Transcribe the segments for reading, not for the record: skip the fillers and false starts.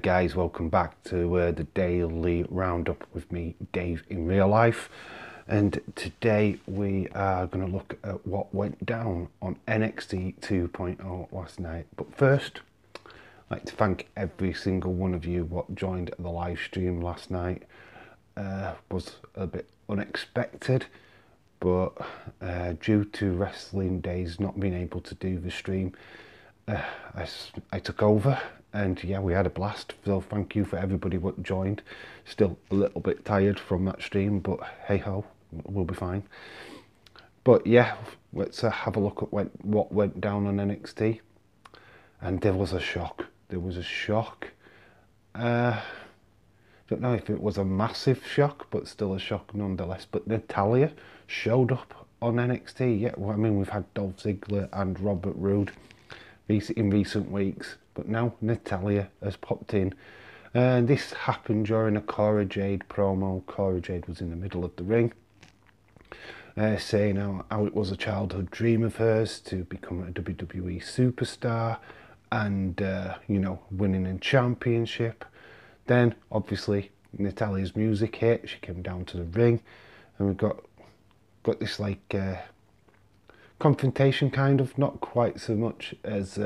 guys, welcome back to the daily roundup with me, Dave, in real life. And today we are going to look at what went down on NXT 2.0 last night. But first, I'd like to thank every single one of you what joined the live stream last night. Was a bit unexpected, but due to wrestling days not being able to do the stream, I took over, and yeah, we had a blast. So thank you for everybody what joined. Still a little bit tired from that stream, but hey ho, we'll be fine. But yeah, let's have a look at what went down on NXT. And there was a shock. There was a shock. Don't know if it was a massive shock, but still a shock nonetheless. But Natalya showed up on NXT. Yeah, well, I mean, we've had Dolph Ziggler and Robert Roode in recent weeks, but now Natalya has popped in. This happened during a Cora Jade promo. Cora Jade was in the middle of the ring, saying how it was a childhood dream of hers to become a WWE superstar and, you know, winning a championship. Then, obviously, Natalya's music hit. She came down to the ring, and we got this like confrontation, kind of, not quite so much as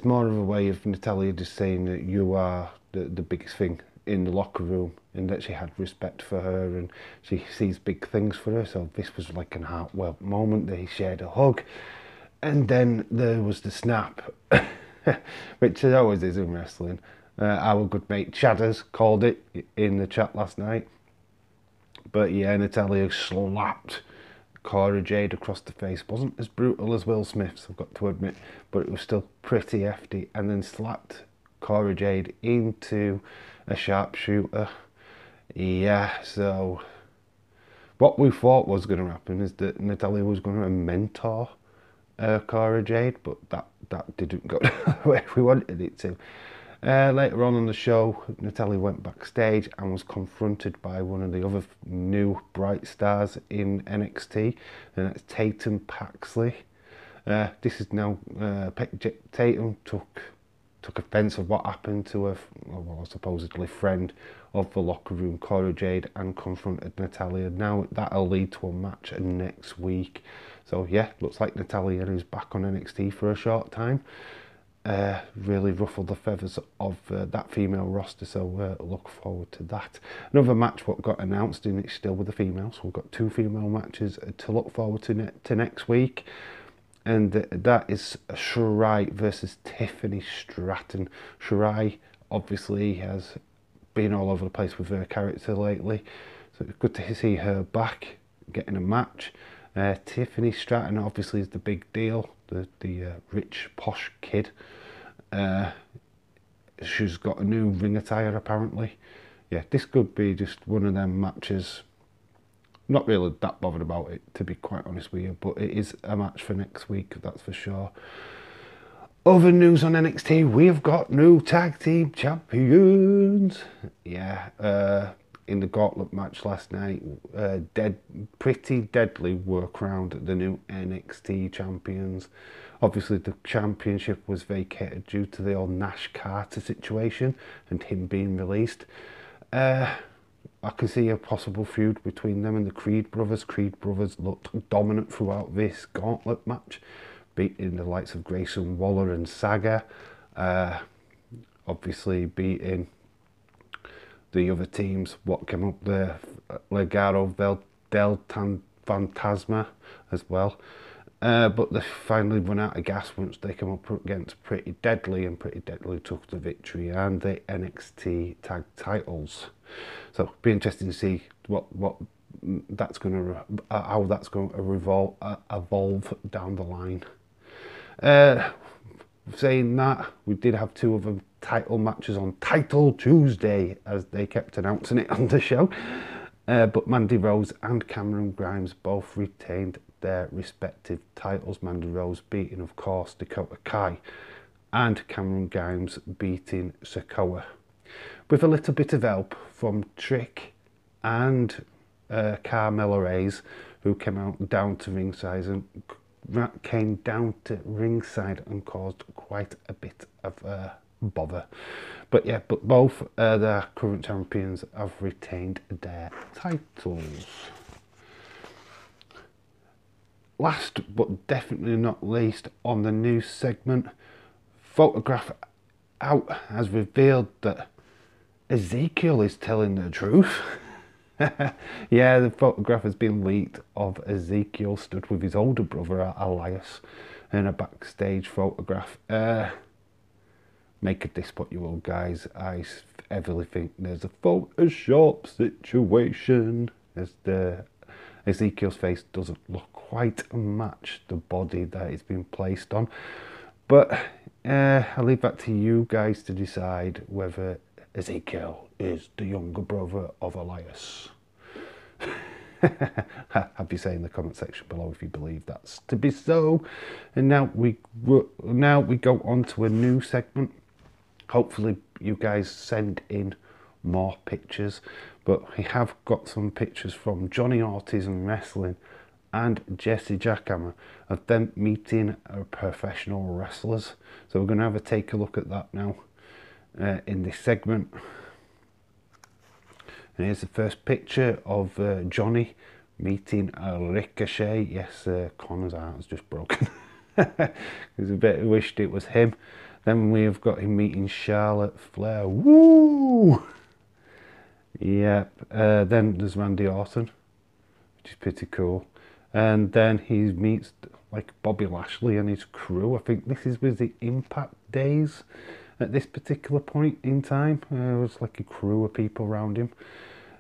more of a way of Natalya just saying that you are the biggest thing in the locker room, and that she had respect for her and she sees big things for her. So this was like an heartfelt moment. They shared a hug, and then there was the snap, which it always is in wrestling. Our good mate Chadders called it in the chat last night. But yeah, Natalya slapped Cora Jade across the face. Wasn't as brutal as Will Smith's, I've got to admit, but it was still pretty hefty, and then slapped Cora Jade into a sharpshooter. Yeah, so what we thought was going to happen is that Natalya was going to mentor Cora Jade, but that didn't go the way we wanted it to. Later on the show, Natalya went backstage and was confronted by one of the other new bright stars in NXT, and that's Tatum Paxley. This is now Tatum took offence of what happened to her, well, supposedly friend of the locker room, Cora Jade, and confronted Natalya. Now that'll lead to a match next week. So yeah, looks like Natalya is back on NXT for a short time. Really ruffled the feathers of that female roster, so look forward to that. Another match what got announced, and it's still with the females, so we've got two female matches to look forward to next week, and that is Shirai versus Tiffany Stratton. Shirai obviously has been all over the place with her character lately, so it's good to see her back getting a match. Tiffany Stratton obviously is the big deal, the rich posh kid. She's got a new ring attire apparently. Yeah, this could be just one of them matches. Not really that bothered about it, to be quite honest with you, but it is a match for next week, that's for sure. Other news on NXT, we've got new tag team champions. Yeah, in the gauntlet match last night, pretty deadly were crowned the new NXT champions. Obviously, the championship was vacated due to the old Nash Carter situation and him being released. I can see a possible feud between them and the Creed brothers. Creed brothers looked dominant throughout this gauntlet match, beating the likes of Grayson Waller and Saga. Obviously, beating the other teams what came up there, Legado del Fantasma as well. But they finally run out of gas once they come up against Pretty Deadly, and Pretty Deadly took the victory and the NXT tag titles. So it'll be interesting to see what that's going to how that's going to evolve down the line. Saying that, we did have two other title matches on Title Tuesday, as they kept announcing it on the show. But Mandy Rose and Cameron Grimes both retained their respective titles. Mandy Rose beating, of course, Dakota Kai, and Cameron Grimes beating Sikoa. With a little bit of help from Trick and Carmella Hayes, who came down to ringside and caused quite a bit of bother. But yeah, but both the current champions have retained their titles. Last but definitely not least, on the news segment, Photograph Out has revealed that Ezekiel is telling the truth. Yeah, the photograph has been leaked of Ezekiel stood with his older brother Elias in a backstage photograph. Make of this what you will, guys. I heavily think there's a Photoshop situation, as the Ezekiel's face doesn't look quite match the body that it's been placed on. But I'll leave that to you guys to decide whether Ezekiel is the younger brother of Elias. Have you say in the comment section below if you believe that's to be so. And now we go on to a new segment. Hopefully you guys send in more pictures, but we have got some pictures from Jonny Autism Wrestling and Jesse Jackhammer of them meeting professional wrestlers. So we're going to have a take a look at that now in this segment. And here's the first picture of Jonny meeting Ricochet. Yes, Connor's heart is just broken. Because a bit wished it was him. Then we've got him meeting Charlotte Flair. Woo! Yep. Then there's Randy Orton, which is pretty cool. And then he meets like Bobby Lashley and his crew. I think this is with the Impact days at this particular point in time. There was like a crew of people around him.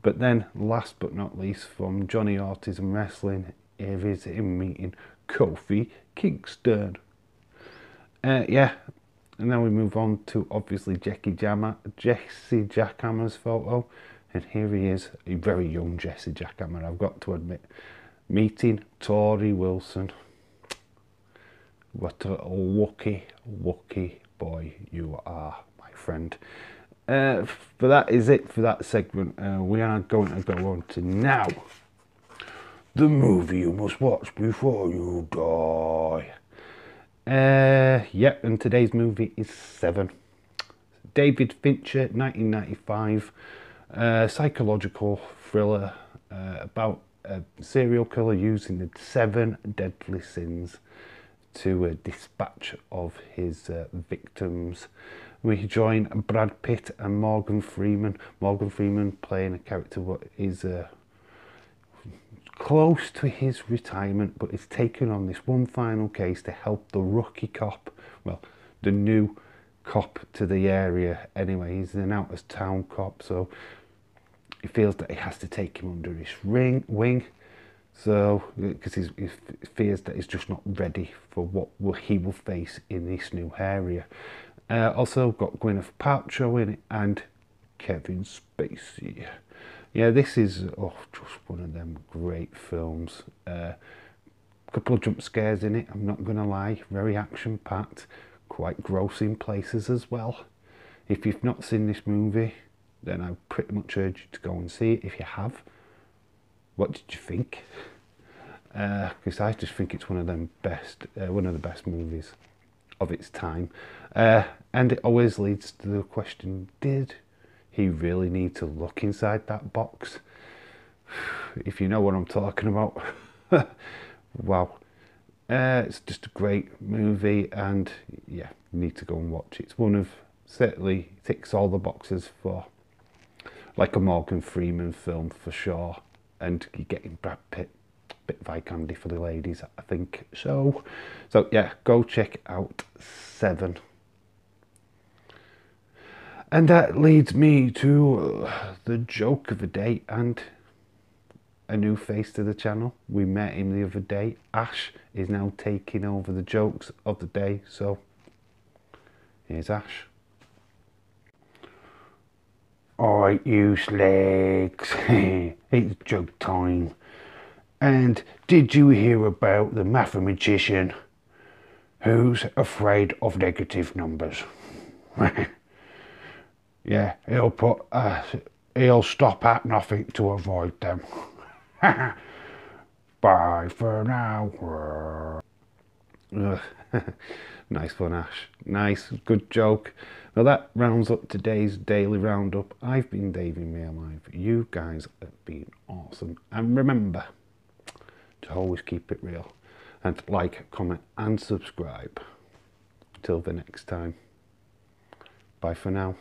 But then, last but not least, from Jonny Autism Wrestling, here is him meeting Kofi Kingston. Yeah, and now we move on to obviously Jesse Jackhammer's photo. And here he is, a very young Jesse Jackhammer, I've got to admit, meeting Tori Wilson. What a lucky boy you are, my friend. But that is it for that segment. We are going to go on to now the movie you must watch before you die. Yep, and today's movie is Seven. David Fincher, 1995, psychological thriller about a serial killer using the 7 deadly sins to dispatch of his victims. We join Brad Pitt and Morgan Freeman. Morgan Freeman playing a character what is close to his retirement, but is taking on this one final case to help the rookie cop, well, the new cop to the area anyway. He's an out-of-town cop, so he feels that he has to take him under his wing. So, because he fears that he's just not ready for what he will face in this new area. Also got Gwyneth Paltrow in it and Kevin Spacey. Yeah, this is just one of them great films. Couple of jump scares in it, I'm not going to lie. Very action-packed, quite gross in places as well. If you've not seen this movie, then I pretty much urge you to go and see it. If you have, what did you think? Because I just think it's one of the best movies of its time. And it always leads to the question, did he really need to look inside that box? If you know what I'm talking about. Wow. It's just a great movie, and yeah, you need to go and watch it. It's one of, certainly ticks all the boxes for like a Morgan Freeman film for sure. And you're getting Brad Pitt, bit of eye candy for the ladies, I think. So yeah, go check out Seven. And that leads me to the joke of the day and a new face to the channel. We met him the other day. Ash is now taking over the jokes of the day. So here's Ash. Alright, you slags, it's joke time. And did you hear about the mathematician who's afraid of negative numbers? Yeah, he'll stop at nothing to avoid them. Bye for now. Ugh. Nice one, Ash. Nice, good joke. Well, that rounds up today's daily roundup. I've been Davey May Live. You guys have been awesome. And remember to always keep it real. And like, comment, and subscribe. Till the next time. Bye for now.